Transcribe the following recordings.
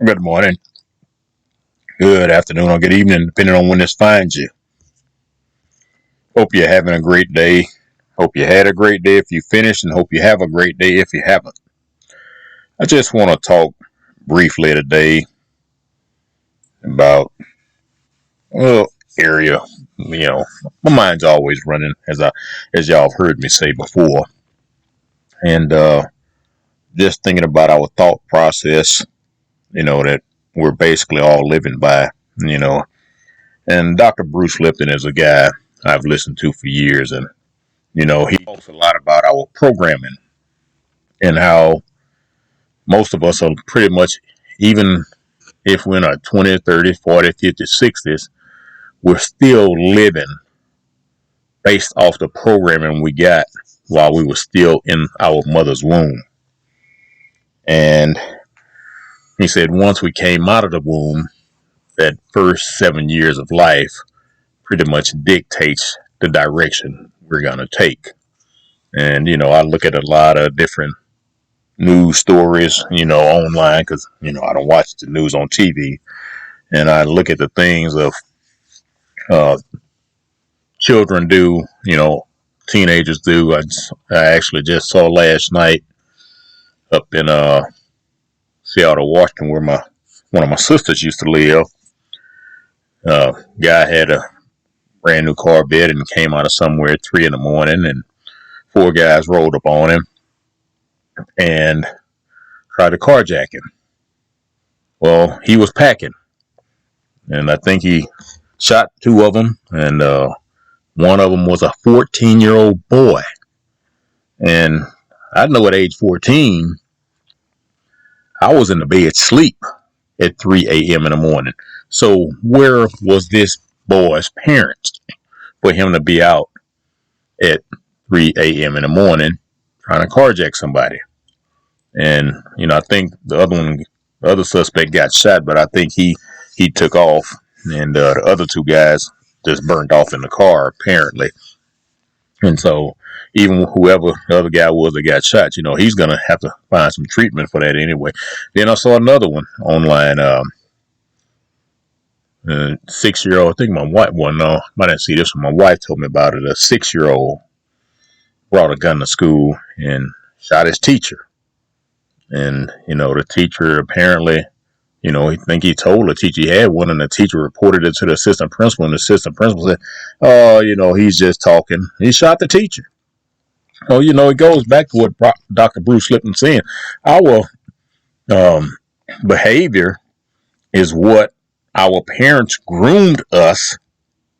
Good morning, good afternoon, or good evening, depending on when this finds you. Hope you're having a great day. Hope you had a great day if you finished, and hope you have a great day if you haven't. I just want to talk briefly today about a little area. My mind's always running, as y'all have heard me say before, and just thinking about our thought process. That we're basically all living by. You know, and Dr. Bruce Lipton is a guy I've listened to for years, and he talks a lot about our programming and how most of us are pretty much, even if we're in our 20s, 30s, 40s, 50s, 60s, we're still living based off the programming we got while we were still in our mother's womb. And he said once we came out of the womb, that first 7 years of life pretty much dictates the direction we're going to take. And, I look at a lot of different news stories, online because, I don't watch the news on TV. And I look at the things of uh, children do, teenagers do. I actually just saw last night up in Seattle, Washington, where one of my sisters used to live. Guy had a brand new Corvette and came out of somewhere at 3 in the morning, and four guys rolled up on him and tried to carjack him. Well, he was packing, and I think he shot two of them, and one of them was a 14-year-old boy. And I know at age 14, I was in the bed sleep at 3 a.m. in the morning. So where was this boy's parents for him to be out at 3 a.m. in the morning trying to carjack somebody? And, I think the other suspect got shot, but I think he took off, and the other two guys just burned off in the car, apparently. And so even whoever the other guy was that got shot, he's going to have to find some treatment for that anyway. Then I saw another one online, 6-year-old, I think my wife, well, no, I didn't see this one. My wife told me about it. A 6-year-old brought a gun to school and shot his teacher. And, the teacher apparently, he told the teacher he had one, and the teacher reported it to the assistant principal, and the assistant principal said, oh, he's just talking. He shot the teacher. Well, it goes back to what Dr. Bruce Lipton saying. Our behavior is what our parents groomed us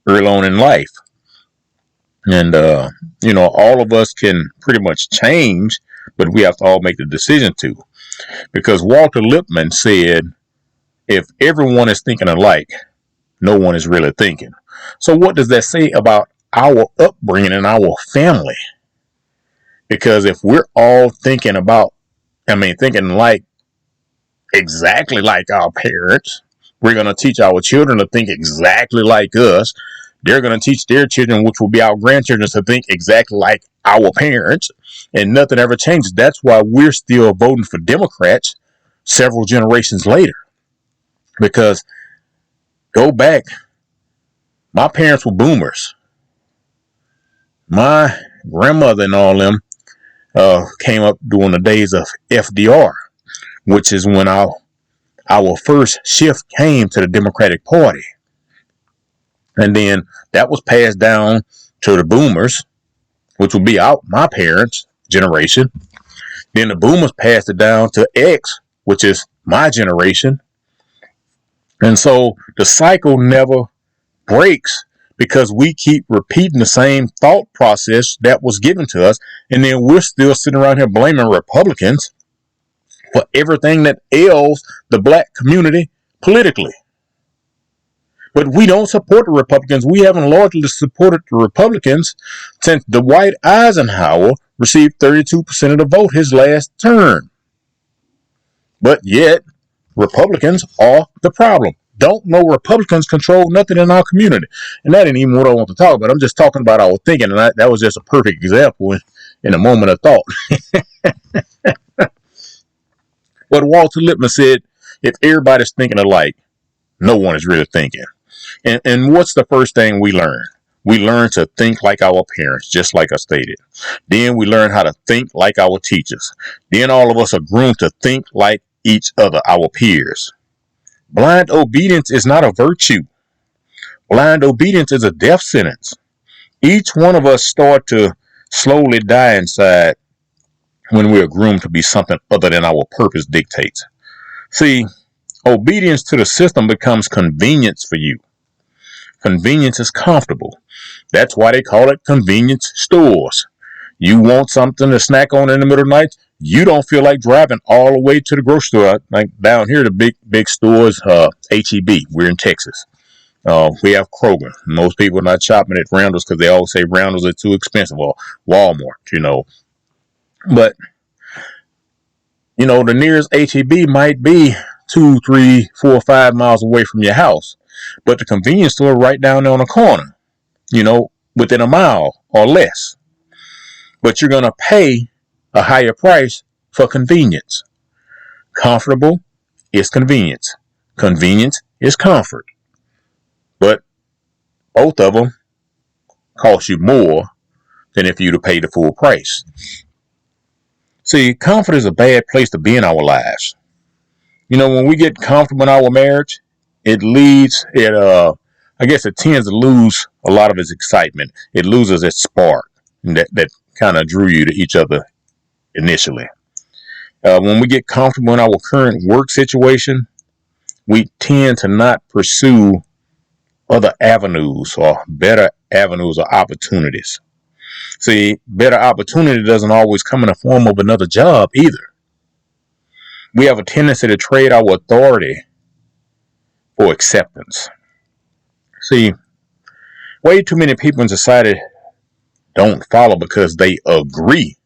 early on in life. And, all of us can pretty much change, but we have to all make the decision to. Because Walter Lippmann said, if everyone is thinking alike, no one is really thinking. So what does that say about our upbringing and our family? Because if we're all thinking like exactly like our parents, we're going to teach our children to think exactly like us. They're going to teach their children, which will be our grandchildren, to think exactly like our parents, and nothing ever changes. That's why we're still voting for Democrats several generations later. Because go back, my parents were boomers. My grandmother and all them came up during the days of FDR, which is when our first shift came to the Democratic Party. And then that was passed down to the boomers, which would be my parents' generation. Then the boomers passed it down to X, which is my generation. And so the cycle never breaks because we keep repeating the same thought process that was given to us. And then we're still sitting around here blaming Republicans for everything that ails the black community politically. But we don't support the Republicans. We haven't largely supported the Republicans since Dwight Eisenhower received 32% of the vote his last term. But yet, Republicans are the problem. Don't know Republicans control nothing in our community. And that ain't even what I want to talk about. I'm just talking about our thinking, and that was just a perfect example in a moment of thought. But Walter Lippmann said, if everybody's thinking alike, no one is really thinking. And what's the first thing we learn? We learn to think like our parents, just like I stated. Then we learn how to think like our teachers. Then all of us are groomed to think like each other, our peers. Blind obedience is not a virtue. Blind obedience is a death sentence. Each one of us start to slowly die inside when we are groomed to be something other than our purpose dictates. See, obedience to the system becomes convenience for you. Convenience is comfortable. That's why they call it convenience stores. You want something to snack on in the middle of the night, you don't feel like driving all the way to the grocery store. Like down here, the big stores, HEB. We're in Texas. We have Kroger. Most people are not shopping at Randall's because they always say Randall's are too expensive, or Walmart. But the nearest HEB might be 2, 3, 4, 5 miles away from your house, but the convenience store right down there on the corner, within a mile or less. But you're gonna pay a higher price for convenience. Comfortable is convenience. Convenience is comfort. But both of them cost you more than if you'd have paid the full price. See, comfort is a bad place to be in our lives. When we get comfortable in our marriage, it I guess it tends to lose a lot of its excitement. It loses its spark that kind of drew you to each other initially. When we get comfortable in our current work situation, we tend to not pursue other avenues or better avenues or opportunities. See, better opportunity doesn't always come in the form of another job either. We have a tendency to trade our authority for acceptance. See, way too many people in society don't follow because they agree.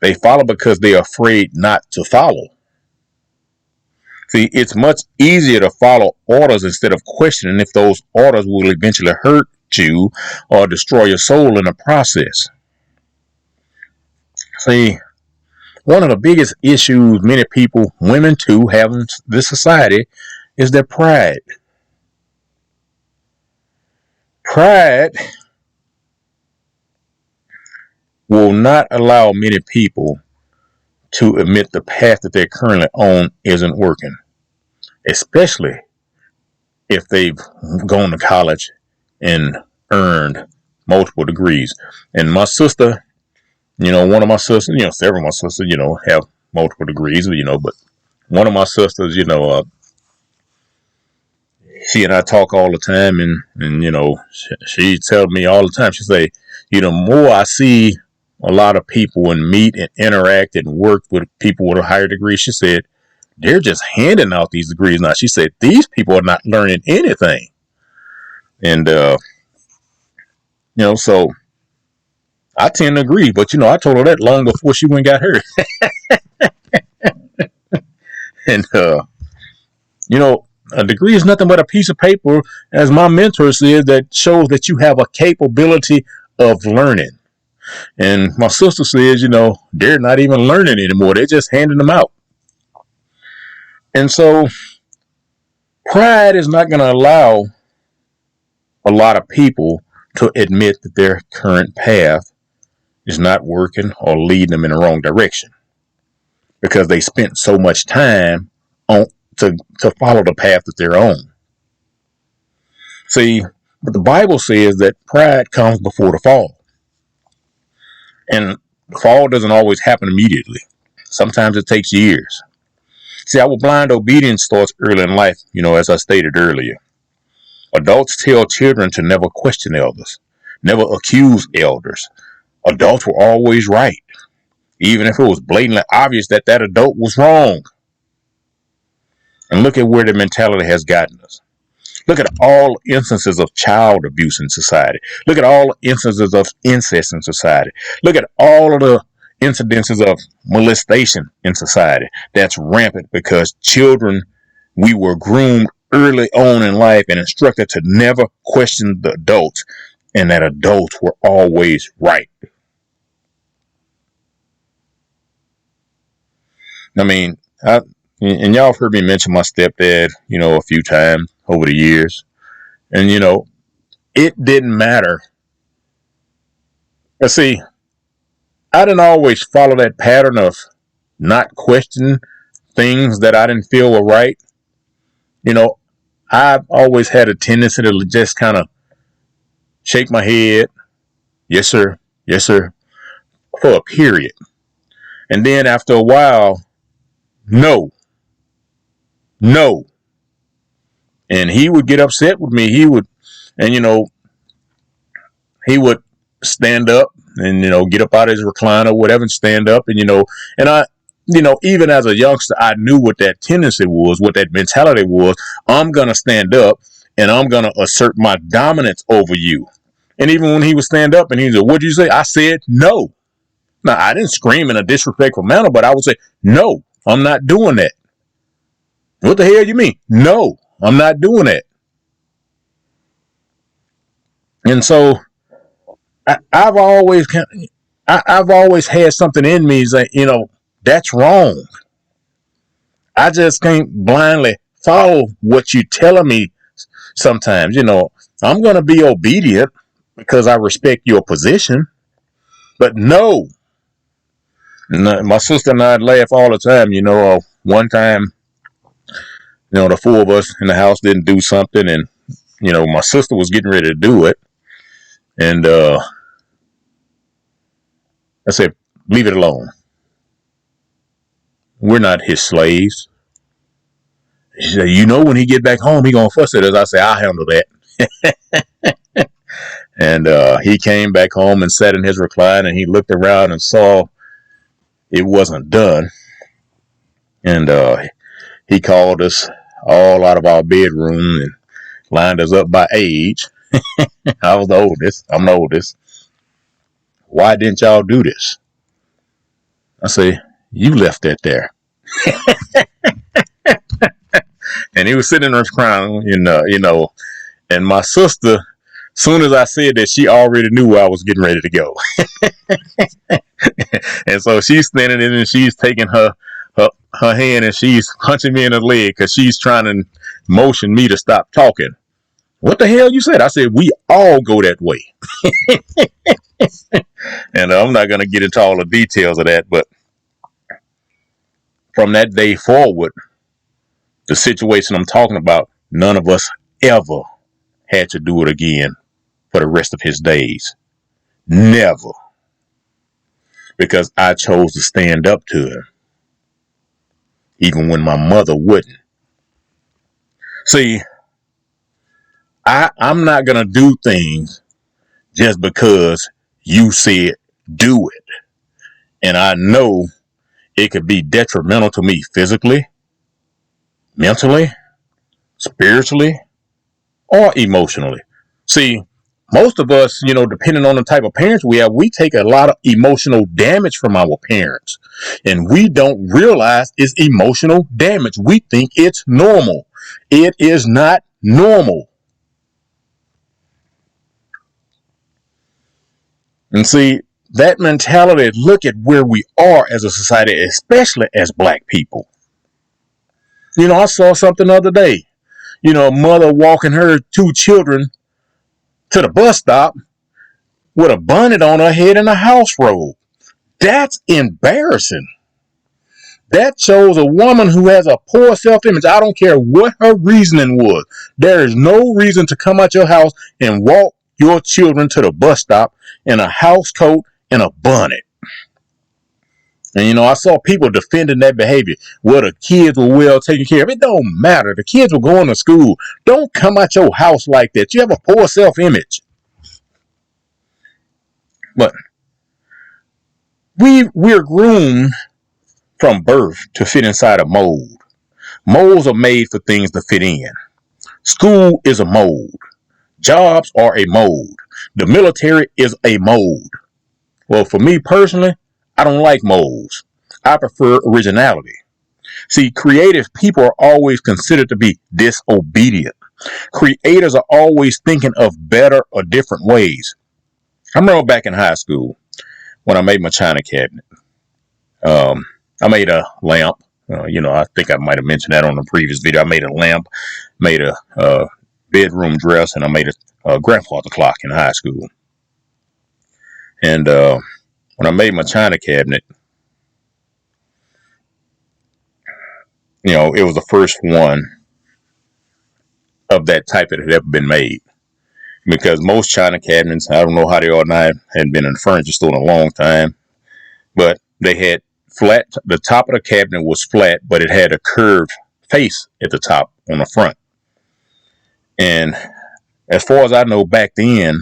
They follow because they're afraid not to follow. See, it's much easier to follow orders instead of questioning if those orders will eventually hurt you or destroy your soul in the process. See, one of the biggest issues many people, women too, have in this society is their pride. Pride will not allow many people to admit the path that they're currently on isn't working, especially if they've gone to college and earned multiple degrees. And my sister, one of my sisters, several of my sisters, have multiple degrees, but one of my sisters, she and I talk all the time, and she tells me all the time, she say, more I see a lot of people and meet and interact and work with people with a higher degree, she said, they're just handing out these degrees now. She said, these people are not learning anything. And, so I tend to agree, but I told her that long before she went and got hurt. And, a degree is nothing but a piece of paper, as my mentor said, that shows that you have a capability of learning. And my sister says, they're not even learning anymore. They're just handing them out. And so pride is not going to allow a lot of people to admit that their current path is not working or leading them in the wrong direction, because they spent so much time on to follow the path that they're on. See, but the Bible says that pride comes before the fall. And the fall doesn't always happen immediately. Sometimes it takes years. See, our blind obedience starts early in life, as I stated earlier. Adults tell children to never question elders, never accuse elders. Adults were always right, even if it was blatantly obvious that that adult was wrong. And look at where the mentality has gotten us. Look at all instances of child abuse in society. Look at all instances of incest in society. Look at all of the incidences of molestation in society. That's rampant because we were groomed early on in life and instructed to never question the adults, and that adults were always right. I mean, And y'all have heard me mention my stepdad, a few times over the years. And, it didn't matter. Let's see, I didn't always follow that pattern of not questioning things that I didn't feel were right. You know, I've always had a tendency to just kind of shake my head, yes, sir, yes, sir, for a period. And then after a while, no, no. And he would get upset with me. And, he would stand up and, get up out of his recliner, whatever, and stand up. And I, even as a youngster, I knew what that tendency was, what that mentality was. I'm going to stand up and I'm going to assert my dominance over you. And even when he would stand up and he said, "What'd you say?" I said, "No." Now, I didn't scream in a disrespectful manner, but I would say, "No, I'm not doing that." "What the hell you mean?" "No, I'm not doing that." And so I've always I've always had something in me that, that's wrong. I just can't blindly follow what you're telling me sometimes. I'm going to be obedient because I respect your position, but no. My sister and I laugh all the time. One time, the four of us in the house didn't do something, and, my sister was getting ready to do it. And I said, "Leave it alone. We're not his slaves." She said, "When he get back home, he gonna fuss at us." I said, "I'll handle that." And he came back home and sat in his recline, and he looked around and saw it wasn't done. And he called us all out of our bedroom and lined us up by age. I was the oldest. I'm the oldest. "Why didn't y'all do this?" I say, "You left that there." And he was sitting in his crown, and my sister, soon as I said that, she already knew where I was getting ready to go. And so she's standing in and she's taking her hand and she's punching me in the leg because she's trying to motion me to stop talking. "What the hell you said?" I said, "We all go that way." And I'm not going to get into all the details of that, but from that day forward, the situation I'm talking about, none of us ever had to do it again for the rest of his days. Never. Because I chose to stand up to him, even when my mother wouldn't. See, I'm not going to do things just because you said do it. And I know it could be detrimental to me physically, mentally, spiritually, or emotionally. See, most of us, depending on the type of parents we have, we take a lot of emotional damage from our parents. And we don't realize it's emotional damage. We think it's normal. It is not normal. And see, that mentality, look at where we are as a society, especially as black people. I saw something the other day. A mother walking her two children to the bus stop with a bonnet on her head and a house robe. That's embarrassing. That shows a woman who has a poor self-image. I don't care what her reasoning was. There is no reason to come out your house and walk your children to the bus stop in a house coat and a bonnet. And, I saw people defending that behavior. Well, the kids were well taken care of. It don't matter. The kids were going to school. Don't come out your house like that. You have a poor self-image. But we're groomed from birth to fit inside a mold. Molds are made for things to fit in. School is a mold. Jobs are a mold. The military is a mold. Well, for me personally, I don't like molds. I prefer originality. See, creative people are always considered to be disobedient. Creators are always thinking of better or different ways. I remember back in high school when I made my china cabinet. I made a lamp, I think I might have mentioned that on the previous video. I made a lamp, made a bedroom dress, and I made a grandfather clock in high school. And when I made my china cabinet, it was the first one of that type that had ever been made. Because most china cabinets, I don't know how they are now, hadn't been in the furniture store in a long time, but they had flat, the top of the cabinet was flat, but it had a curved face at the top on the front. And as far as I know, back then,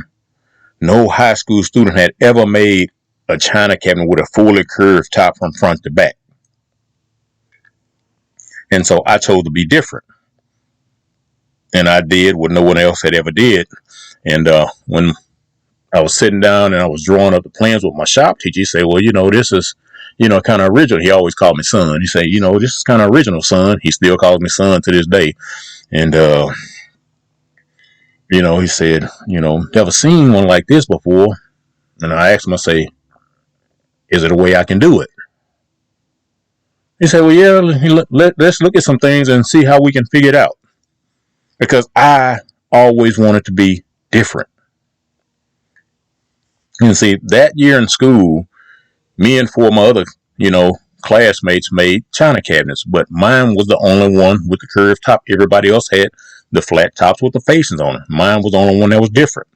no high school student had ever made a china cabinet with a fully curved top from front to back. And so I chose to be different. And I did what no one else had ever did. And when I was sitting down and I was drawing up the plans with my shop teacher, he said, well, this is, kind of original. He always called me son. He said, this is kind of original, son. He still calls me son to this day. And, he said, never seen one like this before. And I asked him, I say, is it a way I can do it? He said, well, yeah, let's look at some things and see how we can figure it out. Because I always wanted to be different. You see, that year in school, me and 4 of my other, classmates made china cabinets, but mine was the only one with the curved top. Everybody else had the flat tops with the facings on it. Mine was the only one that was different.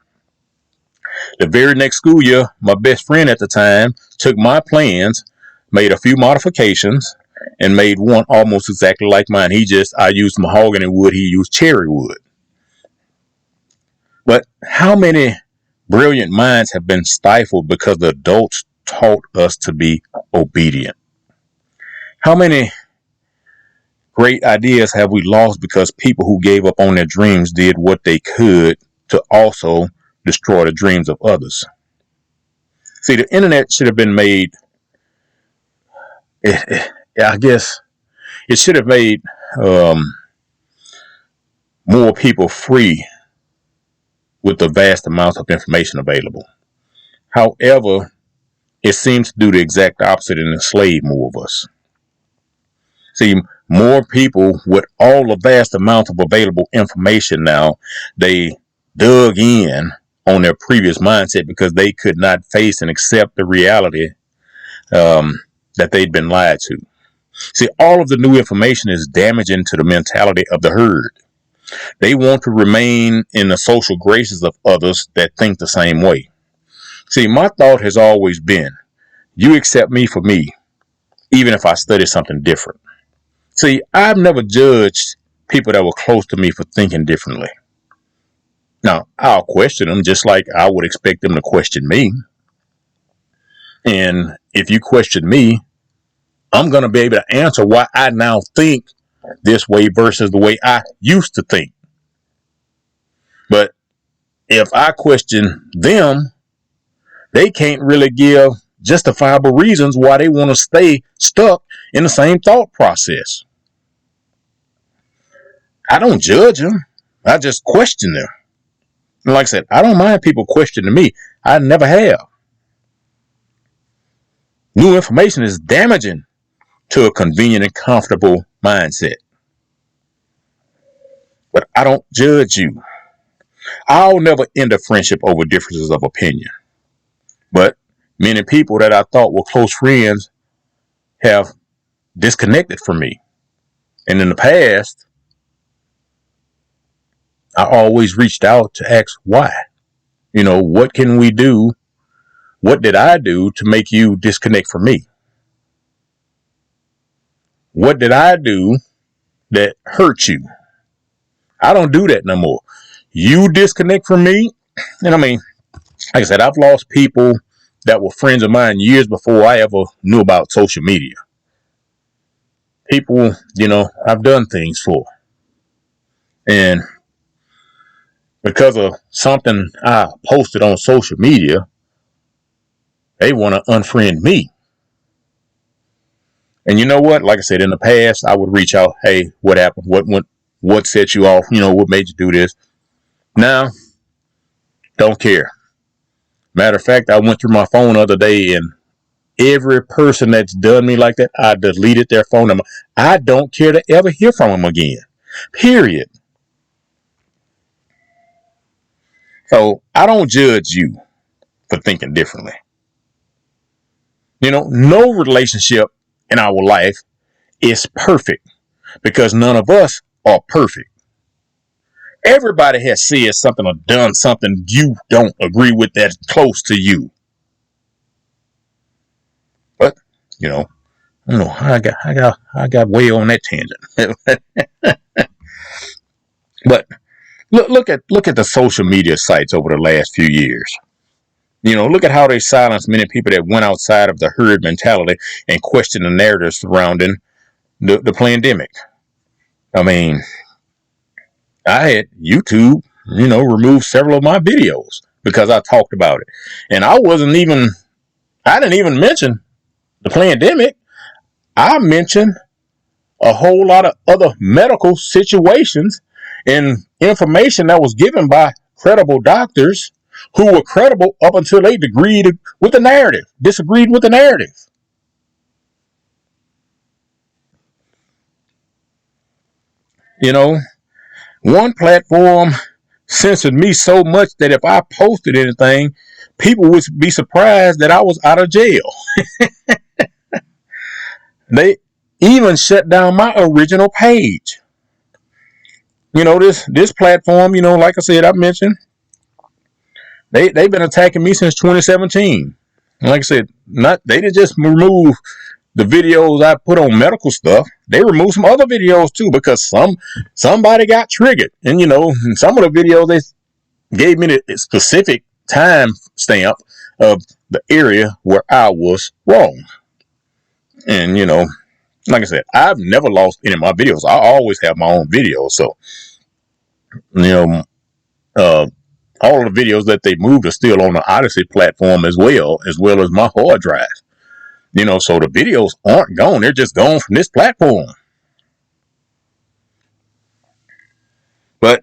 The very next school year, my best friend at the time took my plans, made a few modifications, and made one almost exactly like mine. I used mahogany wood, he used cherry wood. But how many brilliant minds have been stifled because the adults taught us to be obedient? How many great ideas have we lost because people who gave up on their dreams did what they could to also destroy the dreams of others? See, the internet should have been made, I guess, it should have made more people free with the vast amounts of information available. However, it seems to do the exact opposite and enslave more of us. See, more people with all the vast amounts of available information now, they dug in on their previous mindset because they could not face and accept the reality that they'd been lied to. See, all of the new information is damaging to the mentality of the herd. They want to remain in the social graces of others that think the same way. See, my thought has always been, you accept me for me, even if I study something different. See, I've never judged people that were close to me for thinking differently. Now, I'll question them just like I would expect them to question me. And if you question me, I'm going to be able to answer why I now think this way versus the way I used to think. But if I question them, they can't really give justifiable reasons why they want to stay stuck in the same thought process. I don't judge them. I just question them. And like I said, I don't mind people questioning me. I never have. New information is damaging to a convenient and comfortable mindset. But I don't judge you. I'll never end a friendship over differences of opinion. But many people that I thought were close friends have disconnected from me. And in the past, I always reached out to ask why. What can we do? What did I do to make you disconnect from me? What did I do that hurt you? I don't do that no more. You disconnect from me. And I mean, like I said, I've lost people that were friends of mine years before I ever knew about social media. People, I've done things for. And because of something I posted on social media, they want to unfriend me. And you know what? Like I said, in the past, I would reach out. Hey, what happened? What set you off? What made you do this? Now, don't care. Matter of fact, I went through my phone the other day and Every person that's done me like that, I deleted their phone number. I don't care to ever hear from them again. Period. So I don't judge you for thinking differently. No relationship in our life is perfect because none of us are perfect. Everybody has said something or done something you don't agree with that's close to you. But, I don't know. I got way on that tangent. But look at the social media sites over the last few years. Look at how they silenced many people that went outside of the herd mentality and questioned the narrative surrounding the pandemic. I mean, I had YouTube, remove several of my videos because I talked about it. And I didn't even mention the pandemic. I mentioned a whole lot of other medical situations and information that was given by credible doctors who were credible up until they disagreed with the narrative. One platform censored me so much that if I posted anything, people would be surprised that I was out of jail. They even shut down my original page. This platform, like I said, I mentioned, they've been attacking me since 2017. And like I said, they didn't just remove the videos I put on medical stuff. They removed some other videos too because somebody got triggered. And some of the videos they gave me the specific time stamp of the area where I was wrong. And like I said, I've never lost any of my videos. I always have my own videos. So all of the videos that they moved are still on the Odyssey platform as well as my hard drive. So the videos aren't gone. They're just gone from this platform. But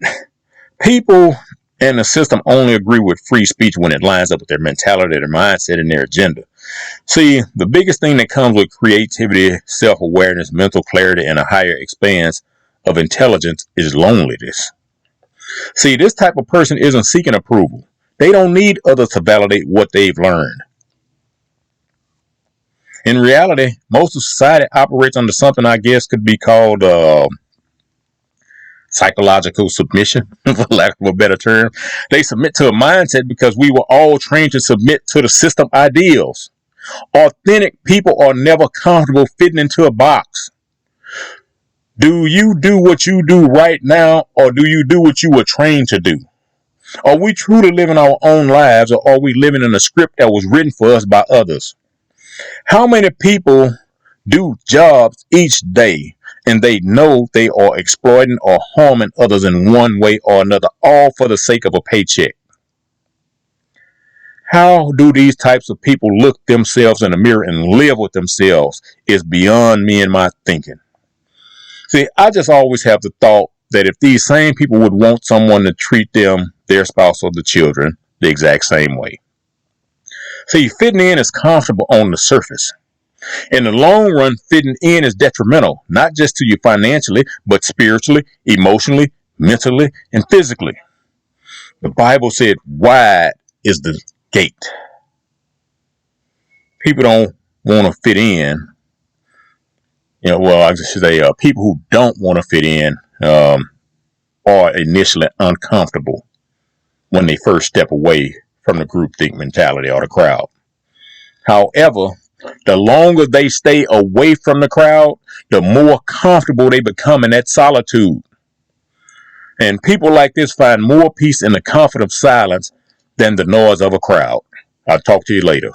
people and the system only agree with free speech when it lines up with their mentality, their mindset, and their agenda. See, the biggest thing that comes with creativity, self-awareness, mental clarity, and a higher expanse of intelligence is loneliness. See, this type of person isn't seeking approval. They don't need others to validate what they've learned. In reality, most of society operates under something I guess could be called psychological submission, for lack of a better term. They submit to a mindset because we were all trained to submit to the system ideals. Authentic people are never comfortable fitting into a box. Do you do what you do right now, or do you do what you were trained to do? Are we truly living our own lives, or are we living in a script that was written for us by others? How many people do jobs each day and they know they are exploiting or harming others in one way or another, all for the sake of a paycheck? How do these types of people look themselves in the mirror and live with themselves is beyond me and my thinking. See, I just always have the thought that if these same people would want someone to treat them, their spouse, or the children the exact same way. See, fitting in is comfortable on the surface. In the long run, fitting in is detrimental, not just to you financially, but spiritually, emotionally, mentally, and physically. The Bible said, wide is the gate. People don't want to fit in. I should say people who don't want to fit in are initially uncomfortable when they first step away from the groupthink mentality or the crowd. However, the longer they stay away from the crowd, the more comfortable they become in that solitude. And people like this find more peace in the comfort of silence than the noise of a crowd. I'll talk to you later.